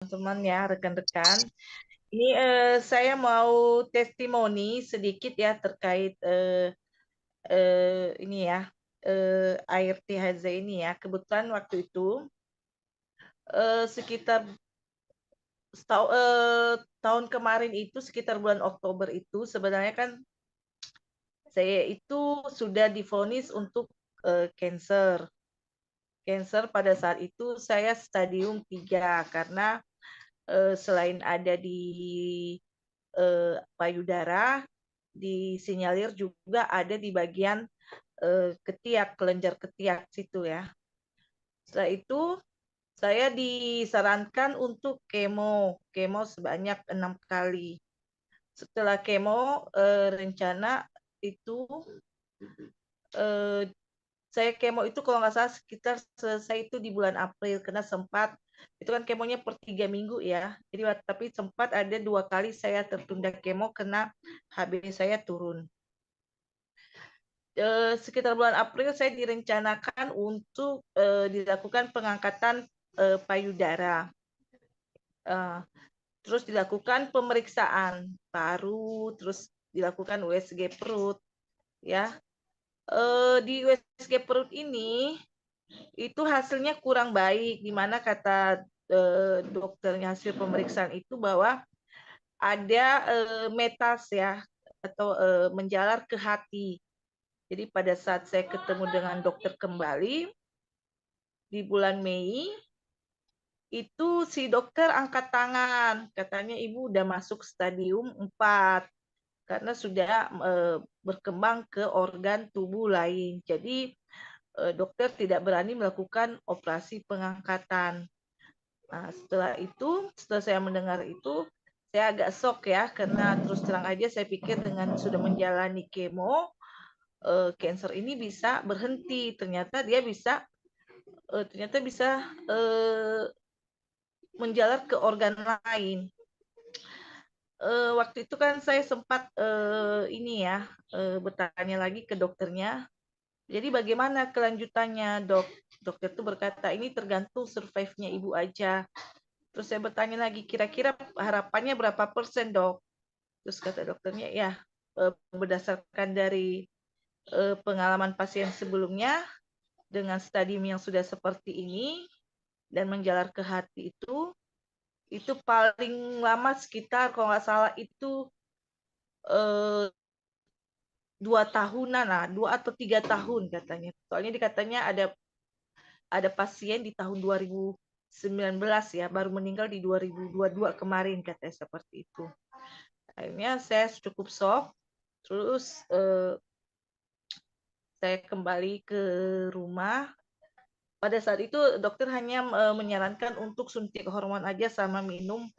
teman ya, rekan-rekan. Ini saya mau testimoni sedikit ya terkait ini ya air THZ ini ya. Kebetulan waktu itu sekitar tahun kemarin itu sekitar bulan Oktober itu sebenarnya kan saya itu sudah divonis untuk cancer. Cancer pada saat itu saya stadium 3 karena selain ada di payudara, disinyalir juga ada di bagian ketiak, kelenjar ketiak situ ya. Setelah itu saya disarankan untuk kemo sebanyak 6 kali. Setelah kemo rencana itu eh, saya kemo itu kalau nggak salah sekitar selesai itu di bulan April karena sempat itu kan kemonya per 3 minggu ya. Jadi tapi sempat ada 2 kali saya tertunda kemo karena HB saya turun. Sekitar bulan April saya direncanakan untuk dilakukan pengangkatan payudara. Eh, Terus dilakukan pemeriksaan paru, terus dilakukan USG perut ya. Di USG perut ini itu hasilnya kurang baik, di mana kata dokternya hasil pemeriksaan itu bahwa ada metas ya atau menjalar ke hati. Jadi pada saat saya ketemu dengan dokter kembali di bulan Mei, itu si dokter angkat tangan, katanya ibu udah masuk stadium 4 karena sudah berkembang ke organ tubuh lain. Jadi dokter tidak berani melakukan operasi pengangkatan. Nah, setelah saya mendengar itu, saya agak shock ya, karena terus terang aja saya pikir dengan sudah menjalani kemo, cancer ini bisa berhenti. Ternyata bisa menjalar ke organ lain. Waktu itu kan saya sempat ini ya bertanya lagi ke dokternya. Jadi bagaimana kelanjutannya, dok? Dokter itu berkata ini tergantung survive-nya ibu aja. Terus saya bertanya lagi, kira-kira harapannya berapa persen, dok? Terus kata dokternya, ya berdasarkan dari pengalaman pasien sebelumnya dengan stadium yang sudah seperti ini dan menjalar ke hati itu paling lama sekitar kalau nggak salah itu 2 tahunan lah, 2 atau 3 tahun katanya. Soalnya dikatanya ada pasien di tahun 2019 ya, baru meninggal di 2022 kemarin katanya seperti itu. Akhirnya saya cukup shock, terus saya kembali ke rumah. Pada saat itu dokter hanya menyarankan untuk suntik hormon aja sama minum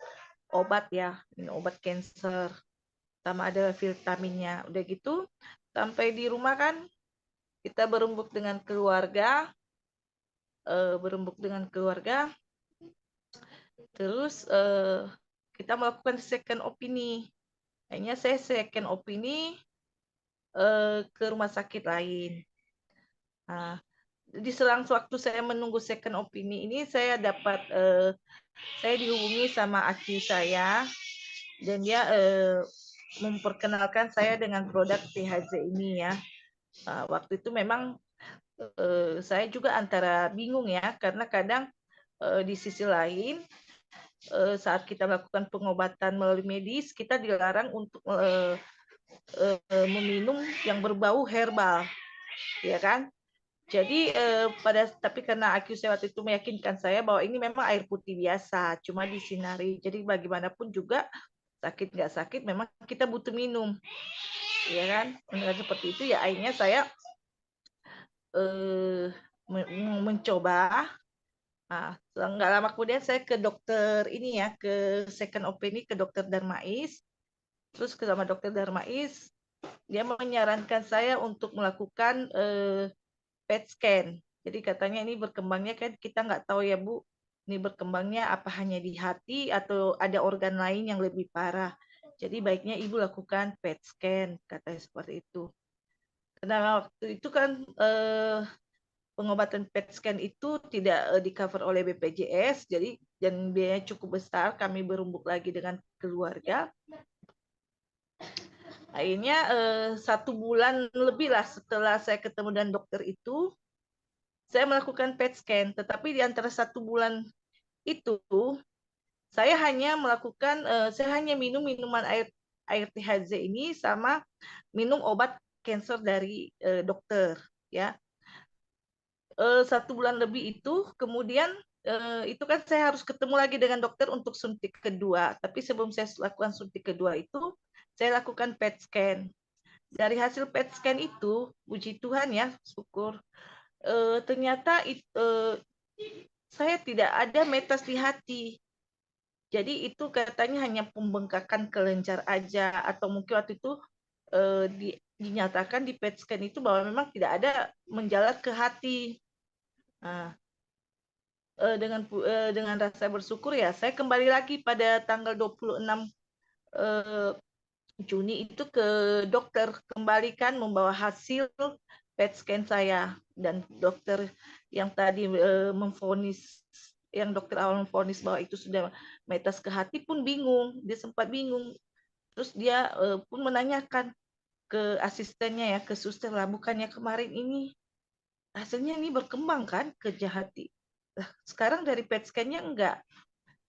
obat ya, minum obat cancer, sama ada vitaminnya. Udah gitu, sampai di rumah kan kita berembuk dengan keluarga, terus kita melakukan second opini. Akhirnya saya second opini ke rumah sakit lain. Nah, di selang waktu saya menunggu second opini ini saya dihubungi sama AQ saya dan dia memperkenalkan saya dengan produk THZ ini ya. Waktu itu memang saya juga antara bingung ya karena kadang di sisi lain saat kita melakukan pengobatan melalui medis kita dilarang untuk meminum yang berbau herbal, ya kan? Jadi tapi karena AQ waktu itu meyakinkan saya bahwa ini memang air putih biasa, cuma disinari. Jadi bagaimanapun juga sakit nggak sakit, memang kita butuh minum, ya kan? Dengan seperti itu ya akhirnya saya eh, mencoba. Nah, nggak lama kemudian saya ke dokter ini ya, ke second opinion ke dokter Darmais. Terus ke sama dokter Darmais, dia menyarankan saya untuk melakukan PET scan. Jadi katanya ini berkembangnya kan kita nggak tahu ya Bu, ini berkembangnya apa hanya di hati atau ada organ lain yang lebih parah. Jadi baiknya Ibu lakukan PET scan, katanya seperti itu. Karena waktu itu kan pengobatan PET scan itu tidak di-cover oleh BPJS, jadi dan biayanya cukup besar. Kami berembuk lagi dengan keluarga. Akhirnya 1 bulan lebih lah setelah saya ketemu dengan dokter itu, saya melakukan PET scan. Tetapi di antara 1 bulan itu, saya hanya minum minuman air THZ ini sama minum obat cancer dari dokter, ya. 1 bulan lebih itu, kemudian itu kan saya harus ketemu lagi dengan dokter untuk suntik kedua. Tapi sebelum saya lakukan suntik kedua itu, saya lakukan PET scan. Dari hasil PET scan itu, puji Tuhan ya, syukur, ternyata saya tidak ada metas di hati. Jadi itu katanya hanya pembengkakan kelenjar aja, atau mungkin waktu itu dinyatakan di PET scan itu bahwa memang tidak ada menjalar ke hati. Nah, dengan rasa bersyukur ya, saya kembali lagi pada tanggal 26 Juni itu ke dokter, kembalikan membawa hasil PET scan saya, dan dokter yang tadi dokter awal memvonis bahwa itu sudah metas ke hati pun bingung, dia sempat bingung. Terus dia pun menanyakan ke asistennya ya, ke suster lah, bukannya kemarin ini hasilnya ini berkembang kan ke hati. Sekarang dari PET scan-nya enggak.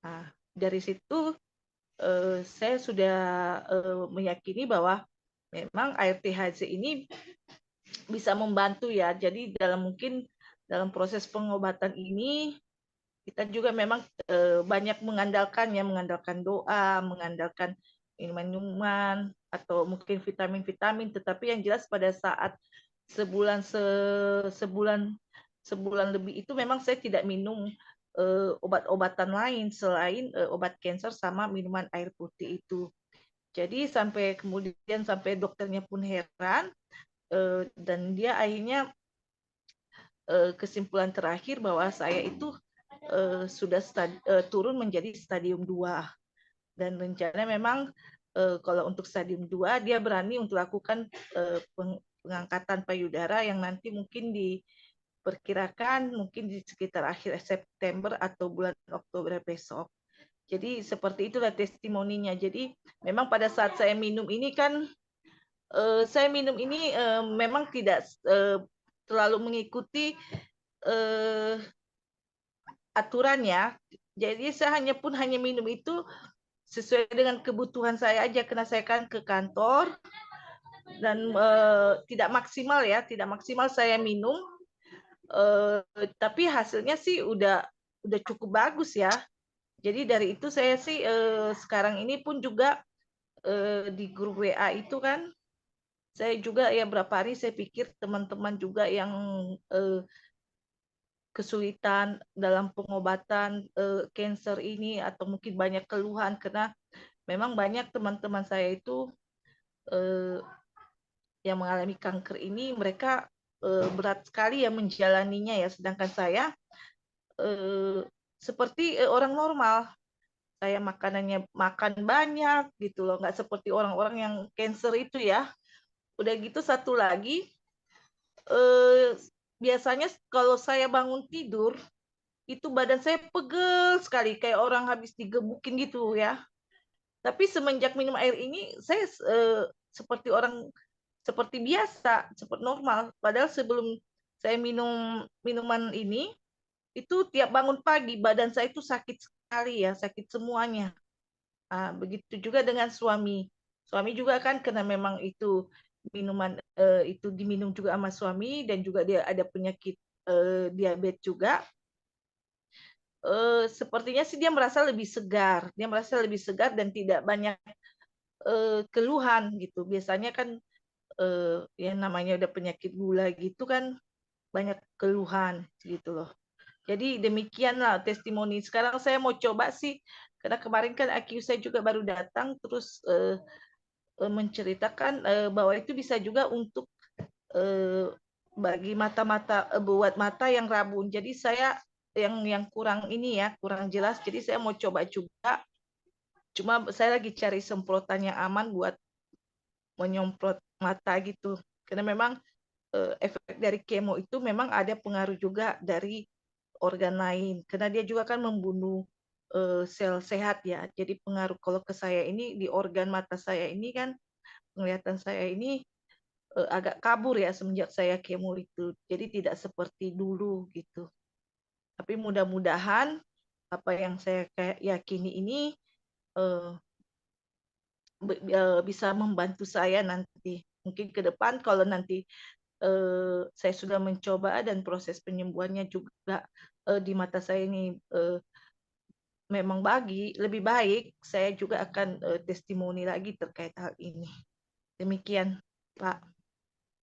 Nah, dari situ saya sudah meyakini bahwa memang air THC ini bisa membantu ya. Jadi dalam proses pengobatan ini kita juga memang banyak mengandalkan doa, mengandalkan minuman atau mungkin vitamin-vitamin. Tetapi yang jelas pada saat sebulan lebih itu memang saya tidak minum obat-obatan lain selain obat cancer sama minuman air putih itu. Jadi sampai dokternya pun heran, dan dia akhirnya kesimpulan terakhir bahwa saya itu sudah turun menjadi stadium 2. Dan rencana memang kalau untuk stadium 2 dia berani untuk lakukan pengangkatan payudara yang nanti mungkin diperkirakan mungkin di sekitar akhir September atau bulan Oktober besok. Jadi seperti itulah testimoninya. Jadi memang pada saat saya minum ini kan saya minum ini memang tidak terlalu mengikuti aturan ya. Jadi saya hanya minum itu sesuai dengan kebutuhan saya aja, karena saya kan ke kantor dan tidak maksimal saya minum, tapi hasilnya sih udah cukup bagus ya. Jadi dari itu saya sih sekarang ini pun juga di grup WA itu kan saya juga ya berapa hari saya pikir teman-teman juga yang kesulitan dalam pengobatan cancer ini atau mungkin banyak keluhan, karena memang banyak teman-teman saya itu yang mengalami kanker ini mereka berat sekali ya menjalaninya ya, sedangkan saya seperti orang normal. Saya makanannya makan banyak gitu loh, nggak seperti orang-orang yang cancer itu ya. Udah gitu satu lagi, biasanya kalau saya bangun tidur itu badan saya pegel sekali kayak orang habis digebukin gitu ya. Tapi semenjak minum air ini saya seperti biasa, seperti normal. Padahal sebelum saya minum minuman ini, itu tiap bangun pagi badan saya itu sakit sekali ya, sakit semuanya. Nah, begitu juga dengan suami. Suami juga kan karena memang itu minuman itu diminum juga sama suami, dan juga dia ada penyakit diabetes juga. Sepertinya sih dia merasa lebih segar. Dia merasa lebih segar dan tidak banyak keluhan gitu. Biasanya kan yang namanya udah penyakit gula gitu kan banyak keluhan gitu loh. Jadi demikianlah testimoni. Sekarang saya mau coba sih, karena kemarin kan AQ saya juga baru datang, terus menceritakan bahwa itu bisa juga untuk bagi mata-mata buat mata yang rabun. Jadi saya yang kurang ini ya, kurang jelas. Jadi saya mau coba juga. Cuma saya lagi cari semprotan yang aman buat menyemprot mata gitu. Karena memang efek dari kemo itu memang ada pengaruh juga dari organ lain, karena dia juga kan membunuh sel sehat ya. Jadi pengaruh kalau ke saya ini di organ mata saya ini kan penglihatan saya ini agak kabur ya semenjak saya kemo itu. Jadi tidak seperti dulu gitu. Tapi mudah-mudahan apa yang saya yakini ini eh, bisa membantu saya nanti. Mungkin ke depan kalau nanti saya sudah mencoba dan proses penyembuhannya juga di mata saya ini memang lebih baik, saya juga akan testimoni lagi terkait hal ini. Demikian, Pak.